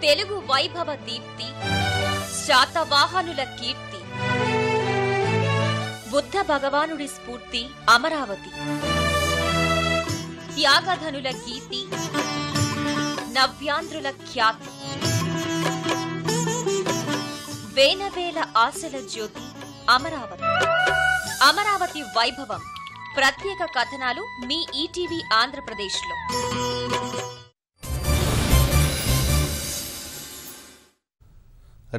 తెలుగు వైభవ దీప్తి, శాతవాహనుల కీర్తి, బుద్ధ భగవానుడి స్ఫూర్తి అమరావతి, త్యాగధనుల గీతి, నవ్యాంధ్రుల ఖ్యాతి, వేనవేల ఆశల జ్యోతి అమరావతి. అమరావతి వైభవం ప్రత్యేక కథనాలు మీ ఈటీవీ ఆంధ్రప్రదేశ్లో.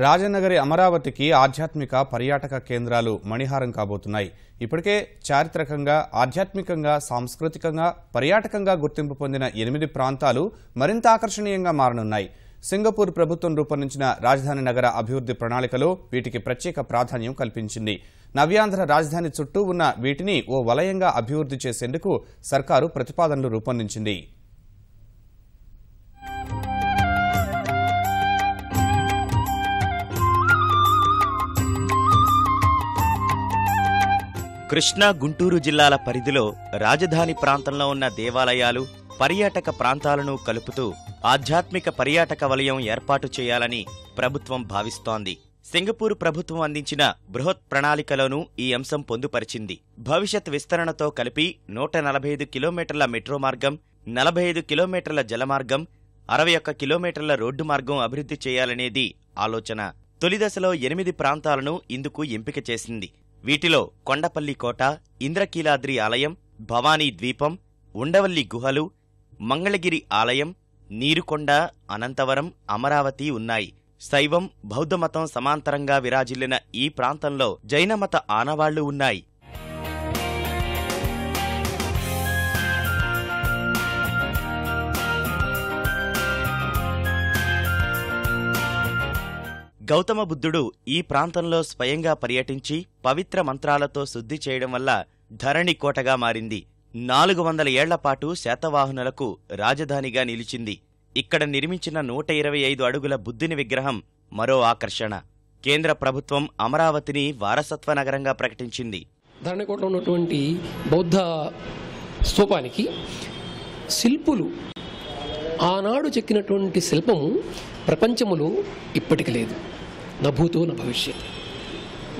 రాజనగరి అమరావతికి ఆధ్యాత్మిక పర్యాటక కేంద్రాలు మణిహారం కాబోతున్నాయి. ఇప్పటికే చారిత్రకంగా, ఆధ్యాత్మికంగా, సాంస్కృతికంగా, పర్యాటకంగా గుర్తింపు పొందిన 8 ప్రాంతాలు మరింత ఆకర్షణీయంగా మారనున్నాయి. సింగపూర్ ప్రభుత్వం రూపొందించిన రాజధాని నగర అభివృద్ధి ప్రణాళికలో వీటికి ప్రత్యేక ప్రాధాన్యం కల్పించింది. నవ్యాంధ్ర రాజధాని చుట్టూ ఉన్న వీటిని ఓ వలయంగా అభివృద్ధి చేసేందుకు సర్కారు ప్రతిపాదనలు రూపొందించింది. కృష్ణా, గుంటూరు జిల్లాల పరిధిలో రాజధాని ప్రాంతంలో ఉన్న దేవాలయాలు, పర్యాటక ప్రాంతాలను కలుపుతూ ఆధ్యాత్మిక పర్యాటక వలయం ఏర్పాటు చేయాలని ప్రభుత్వం భావిస్తోంది. సింగపూర్ ప్రభుత్వం అందించిన బృహత్ ప్రణాళికలోనూ ఈ అంశం పొందుపరిచింది. భవిష్యత్ విస్తరణతో కలిపి 145 కిలోమీటర్ల మెట్రో మార్గం, 45 కిలోమీటర్ల జలమార్గం, 61 కిలోమీటర్ల రోడ్డు మార్గం అభివృద్ధి చేయాలనేది ఆలోచన. తొలిదశలో 8 ప్రాంతాలను ఇందుకు ఎంపిక చేసింది. వీటిలో కొండపల్లి కోట, ఇంద్రకీలాద్రి ఆలయం, భవానీ ద్వీపం, ఉండవల్లి గుహలు, మంగళగిరి ఆలయం, నీరుకొండ, అనంతవరం, అమరావతి ఉన్నాయి. శైవం, బౌద్ధమతం సమాంతరంగా విరాజిల్లిన ఈ ప్రాంతంలో జైనమత ఆనవాళ్లు ఉన్నాయి. గౌతమ బుద్ధుడు ఈ ప్రాంతంలో స్వయంగా పర్యటించి పవిత్ర మంత్రాలతో శుద్ధి చేయడం వల్ల ధరణి కోటగా మారింది. 400 ఏళ్లపాటు శాతవాహనులకు రాజధానిగా నిలిచింది. ఇక్కడ నిర్మించిన 125 అడుగుల బుద్ధుని విగ్రహం మరో ఆకర్షణ. కేంద్ర ప్రభుత్వం అమరావతిని వారసత్వ నగరంగా ప్రకటించింది. ధరణికోటలో ఉన్నటువంటి బౌద్ధ స్తూపానికి శిల్పులు ఆనాడు చెక్కినటువంటి శిల్పము ప్రపంచములో ఇప్పటికి లేదు. నభూతో న భవిష్యత్,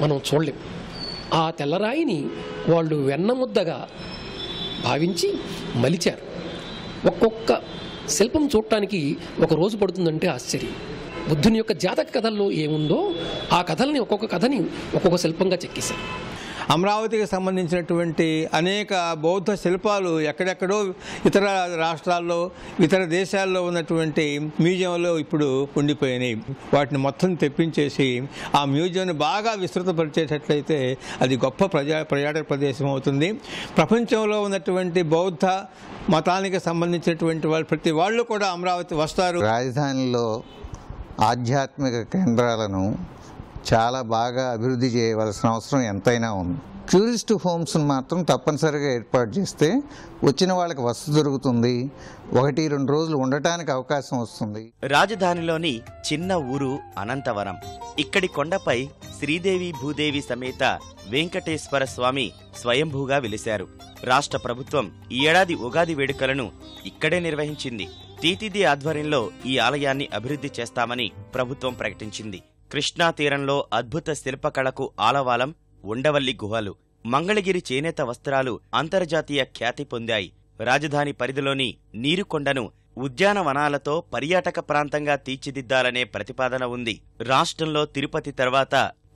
మనం చూడలేం. ఆ తెల్లరాయిని వాళ్ళు వెన్నముద్దగా భావించి మలిచారు. ఒక్కొక్క శిల్పం చూడటానికి ఒక రోజు పడుతుందంటే ఆశ్చర్యం. బుద్ధుని యొక్క జాతక కథల్లో ఏముందో ఆ కథల్ని ఒక్కొక్క కథని ఒక్కొక్క శిల్పంగా చెక్కేశారు. అమరావతికి సంబంధించినటువంటి అనేక బౌద్ధ శిల్పాలు ఎక్కడెక్కడో ఇతర రాష్ట్రాల్లో, ఇతర దేశాల్లో ఉన్నటువంటి మ్యూజియంలో ఇప్పుడు ఉండిపోయినాయి. వాటిని మొత్తం తెప్పించేసి ఆ మ్యూజియంని బాగా విస్తృతపరిచేటట్లయితే అది గొప్ప పర్యాటక ప్రదేశం అవుతుంది. ప్రపంచంలో ఉన్నటువంటి బౌద్ధ మతానికి సంబంధించినటువంటి వాళ్ళు ప్రతి వాళ్ళు కూడా అమరావతి వస్తారు. రాజధానిలో ఆధ్యాత్మిక కేంద్రాలను చాలా బాగా అభివృద్ధి చేయవలసిన అవసరం ఎంతైనా ఉంది. టూరిస్ట్ హోమ్స్ను మాత్రం తప్పనిసరిగా ఏర్పాటు చేస్తే వచ్చిన వాళ్ళకి వసతి దొరుకుతుంది, 1-2 రోజులు ఉండటానికి అవకాశం వస్తుంది. రాజధానిలోని చిన్న ఊరు అనంతవరం. ఇక్కడి కొండపై శ్రీదేవి భూదేవి సమేత వెంకటేశ్వర స్వామి స్వయంభూగా వెలిశారు. రాష్ట్ర ప్రభుత్వం ఈ ఏడాది ఉగాది వేడుకలను ఇక్కడే నిర్వహించింది. టీటీడీ ఆధ్వర్యంలో ఈ ఆలయాన్ని అభివృద్ధి చేస్తామని ప్రభుత్వం ప్రకటించింది. కృష్ణా తీరంలో అద్భుత శిల్పకళకు ఆలవాలం ఉండవల్లి గుహలు. మంగళగిరి చేనేత వస్త్రాలు అంతర్జాతీయ ఖ్యాతి పొందాయి. రాజధాని పరిధిలోని నీరుకొండను ఉద్యానవనాలతో పర్యాటక ప్రాంతంగా తీర్చిదిద్దాలనే ప్రతిపాదన ఉంది. రాష్ట్రంలో తిరుపతి తర్వాత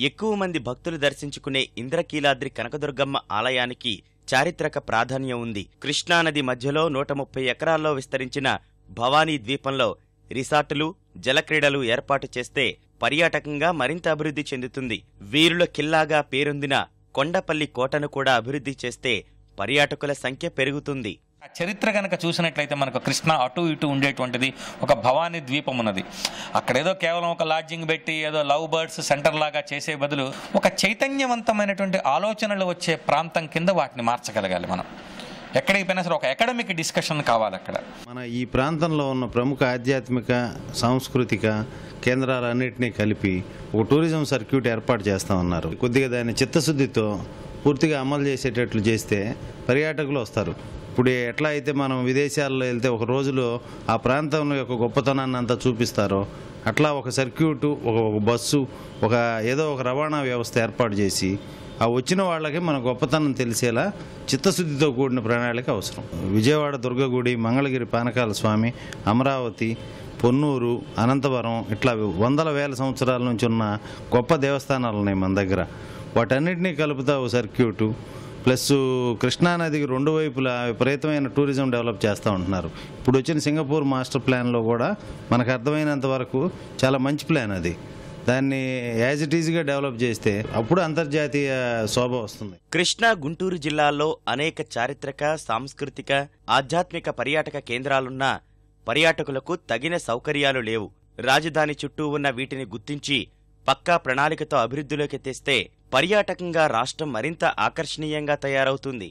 ఎక్కువ మంది భక్తులు దర్శించుకునే ఇంద్రకీలాద్రి కనకదుర్గమ్మ ఆలయానికి చారిత్రక ప్రాధాన్యం ఉంది. కృష్ణానది మధ్యలో 130 ఎకరాల్లో విస్తరించిన భవానీ ద్వీపంలో రిసార్టులు, జలక్రీడలు ఏర్పాటు చేస్తే పర్యాటకంగా మరింత అభివృద్ధి చెందుతుంది. వీరుల కిల్లాగా పేరొందిన కొండపల్లి కోటను కూడా అభివృద్ధి చేస్తే పర్యాటకుల సంఖ్య పెరుగుతుంది. చరిత్ర కనుక చూసినట్లయితే మనకు కృష్ణ అటు ఇటు ఉండేటువంటిది ఒక భవానీ ద్వీపం ఉన్నది. అక్కడేదో కేవలం ఒక లాడ్జింగ్ పెట్టి ఏదో లవ్ బర్డ్స్ సెంటర్ లాగా చేసే బదులు ఒక చైతన్యవంతమైనటువంటి ఆలోచనలు వచ్చే ప్రాంతం కింద వాటిని మార్చగలగాలి. మనం ఎక్కడికి పోయినా సరే ఒక అకాడమిక్ డిస్కషన్ కావాలి. అక్కడ మన ఈ ప్రాంతంలో ఉన్న ప్రముఖ ఆధ్యాత్మిక, సాంస్కృతిక కేంద్రాలన్నింటినీ కలిపి ఒక టూరిజం సర్క్యూట్ ఏర్పాటు చేస్తామన్నారు. కొద్దిగా దాన్ని చిత్తశుద్ధితో పూర్తిగా అమలు చేసేటట్లు చేస్తే పర్యాటకులు వస్తారు. ఇప్పుడు ఎట్లా అయితే మనం విదేశాల్లో వెళ్తే ఒక రోజులో ఆ ప్రాంతంలో యొక్క గొప్పతనాన్ని అంతా చూపిస్తారో అట్లా ఒక సర్క్యూటు, ఒక బస్సు, ఏదో ఒక రవాణా వ్యవస్థ ఏర్పాటు చేసి ఆ వచ్చిన వాళ్ళకి మన గొప్పతనం తెలిసేలా చిత్తశుద్ధితో కూడిన ప్రణాళిక అవసరం. విజయవాడ దుర్గగుడి, మంగళగిరి పానకాల స్వామి, అమరావతి, పొన్నూరు, అనంతవరం ఇట్లా వందల వేల సంవత్సరాల నుంచి ఉన్న గొప్ప దేవస్థానాలు ఉన్నాయి మన దగ్గర. వాటన్నిటినీ కలుపుతా ఓ సర్క్యూటు, ప్లస్ కృష్ణానదికి రెండు వైపులా విపరీతమైన టూరిజం డెవలప్ చేస్తూ ఉంటున్నారు. ఇప్పుడు వచ్చిన సింగపూర్ మాస్టర్ ప్లాన్లో కూడా మనకు అర్థమైనంత వరకు చాలా మంచి ప్లాన్ అది. దాన్ని యాజ్ ఇట్ ఈజ్గా డెవలప్ చేస్తే అప్పుడు అంతర్జాతీయ శోభ వస్తుంది. కృష్ణా, గుంటూరు జిల్లాల్లో అనేక చారిత్రక, సాంస్కృతిక, ఆధ్యాత్మిక పర్యాటక కేంద్రాలున్నా పర్యాటకులకు తగిన సౌకర్యాలు లేవు. రాజధాని చుట్టూ ఉన్న వీటిని గుర్తించి పక్కా ప్రణాళికతో అభివృద్ధిలోకి తెస్తే పర్యాటకంగా రాష్ట్రం మరింత ఆకర్షణీయంగా తయారవుతుంది.